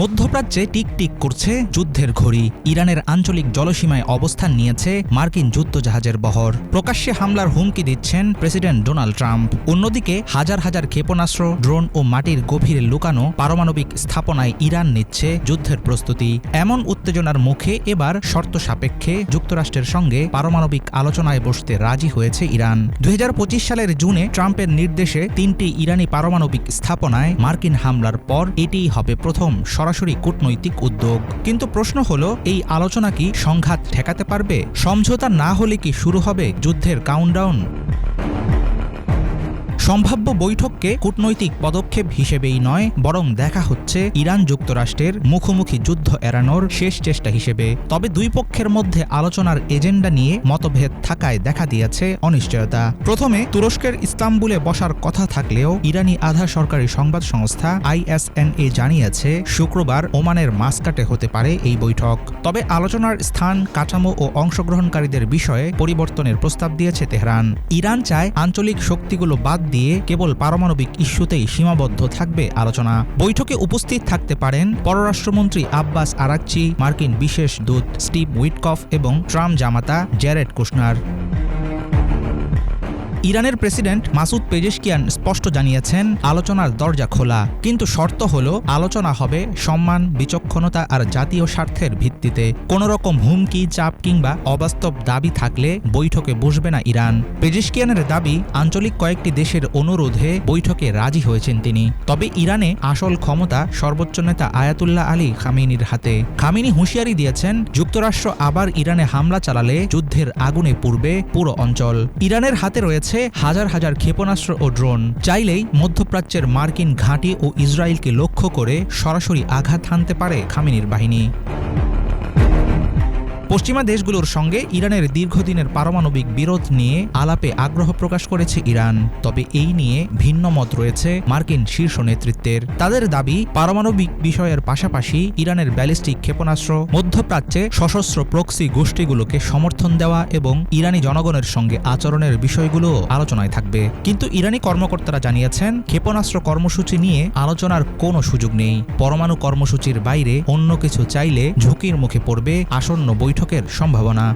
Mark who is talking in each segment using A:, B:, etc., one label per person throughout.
A: মধ্যপ্রাচ্যে টিকটিক করছে যুদ্ধের ঘড়ি। ইরানের আঞ্চলিক জলসীমায় অবস্থান নিয়েছে মার্কিন যুদ্ধজাহাজের বহর। প্রকাশ্যে হামলার হুমকি দিচ্ছেন প্রেসিডেন্ট ডোনাল্ড ট্রাম্প। অন্যদিকে হাজার হাজার ক্ষেপণাস্ত্র, ড্রোন ও মাটির গভীরে লুকানো পারমাণবিক স্থাপনায় ইরান নিচ্ছে যুদ্ধের প্রস্তুতি। এমন উত্তেজনার মুখে এবার শর্ত সাপেক্ষে যুক্তরাষ্ট্রের সঙ্গে পারমাণবিক আলোচনায় বসতে রাজি হয়েছে ইরান। 2025 সালের জুনে ট্রাম্পের নির্দেশে 3টি ইরানি পারমাণবিক স্থাপনায় মার্কিন হামলার পর এটিই হবে প্রথম সরাসরি কূটনৈতিক উদ্যোগ। কিন্তু প্রশ্ন হলো, এই আলোচনা কি সংঘাত ঠেকাতে পারবে? সমঝোতা না হলে কি শুরু হবে যুদ্ধের কাউন্টডাউন? সম্ভাব্য বৈঠককে কূটনৈতিক পদক্ষেপ হিসেবেই নয়, বরং দেখা হচ্ছে ইরান যুক্তরাষ্ট্রের মুখোমুখি যুদ্ধ এড়ানোর শেষ চেষ্টা হিসেবে। তবে দুই পক্ষের মধ্যে আলোচনার এজেন্ডা নিয়ে মতভেদ থাকায় দেখা দিয়েছে অনিশ্চয়তা। প্রথমে তুরস্কের ইস্তাম্বুলে বসার কথা থাকলেও ইরানি আধা সরকারি সংবাদ সংস্থা ISNA জানিয়েছে শুক্রবার ওমানের মাসকাটে হতে পারে এই বৈঠক। তবে আলোচনার স্থান, কাঠামো ও অংশগ্রহণকারীদের বিষয়ে পরিবর্তনের প্রস্তাব দিয়েছে তেহরান। ইরান চায় আঞ্চলিক শক্তিগুলো বাদ দিয়ে কেবল পারমাণবিক ইস্যুতেই সীমাবদ্ধ থাকবে আলোচনা। বৈঠকে উপস্থিত থাকতে পারেন পররাষ্ট্রমন্ত্রী আব্বাস আরাকচি, মার্কিন বিশেষ দূত স্টিভ উইটকফ এবং ট্রাম্প জামাতা জ্যারেড কুশনার। ইরানের প্রেসিডেন্ট মাসুদ পেজেশকিয়ান স্পষ্ট জানিয়েছেন, আলোচনার দরজা খোলা, কিন্তু শর্ত হলো আলোচনা হবে সম্মান, বিচক্ষণতা আর জাতীয় স্বার্থের ভিত্তিতে। কোনো রকম হুমকি, চাপ কিংবা অবাস্তব দাবি থাকলে বৈঠকে বসবে না ইরান। পেজেশকিয়ানের দাবি, আঞ্চলিক কয়েকটি দেশের অনুরোধে বৈঠকে রাজি হয়েছেন তিনি। তবে ইরানে আসল ক্ষমতা সর্বোচ্চ নেতা আয়াতুল্লাহ আলী খামেনির হাতে। খামেনি হুঁশিয়ারি দিয়েছেন, যুক্তরাষ্ট্র আবার ইরানে হামলা চালালে যুদ্ধের আগুনে পুড়বে পুরো অঞ্চল। ইরানের হাতে রয়েছে হাজার হাজার ক্ষেপণাস্ত্র ও ড্রোন। চাইলেই মধ্যপ্রাচ্যের মার্কিন ঘাঁটি ও ইসরায়েলকে লক্ষ্য করে সরাসরি আঘাত হানতে পারে খামেনির বাহিনী। পশ্চিমা দেশগুলোর সঙ্গে ইরানের দীর্ঘদিনের পারমাণবিক বিরোধ নিয়ে আলাপে আগ্রহ প্রকাশ করেছে ইরান। তবে এই নিয়ে ভিন্ন মত রয়েছে মার্কিন শীর্ষ নেতৃত্বের। তাদের দাবি, পারমাণবিক বিষয়ের পাশাপাশি ইরানের ব্যালিস্টিক ক্ষেপণাস্ত্র, মধ্যপ্রাচ্যে সশস্ত্র প্রক্সি গোষ্ঠীগুলোকে সমর্থন দেওয়া এবং ইরানি জনগণের সঙ্গে আচরণের বিষয়গুলো আলোচনায় থাকবে। কিন্তু ইরানি কর্মকর্তারা জানিয়েছেন, ক্ষেপণাস্ত্র কর্মসূচি নিয়ে আলোচনার কোনো সুযোগ নেই। পরমাণু কর্মসূচির বাইরে অন্য কিছু চাইলে ঝুঁকির মুখে পড়বে আসন্ন বৈঠকের সম্ভাবনা।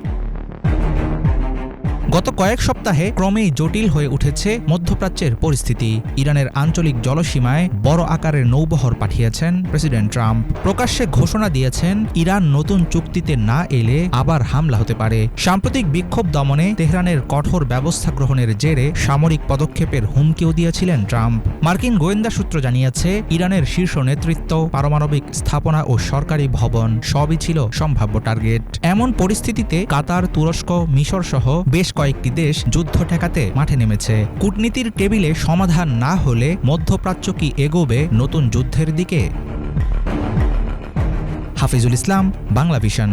A: গত কয়েক সপ্তাহে ক্রমেই জটিল হয়ে উঠেছে মধ্যপ্রাচ্যের পরিস্থিতি। ইরানের আঞ্চলিক জলসীমায় বড় আকারের নৌবহর পাঠিয়েছেন প্রেসিডেন্ট ট্রাম্প। প্রকাশ্যে ঘোষণা দিয়েছেন, ইরান নতুন চুক্তিতে না এলে আবার হামলা হতে পারে। সাম্প্রতিক বিক্ষোভ দমনে তেহরানের কঠোর ব্যবস্থা গ্রহণের জেরে সামরিক পদক্ষেপের হুমকিও দিয়েছিলেন ট্রাম্প। মার্কিন গোয়েন্দা সূত্র জানিয়েছে, ইরানের শীর্ষ নেতৃত্ব, পারমাণবিক স্থাপনা ও সরকারি ভবন সবই ছিল সম্ভাব্য টার্গেট। এমন পরিস্থিতিতে কাতার, তুরস্ক, মিশর সহ বেশ কয়েকটি দেশ যুদ্ধ ঠেকাতে মাঠে নেমেছে। কূটনীতির টেবিলে সমাধান না হলে মধ্যপ্রাচ্য কি এগোবে নতুন যুদ্ধের দিকে? হাফিজুল ইসলাম, বাংলা ভিশন।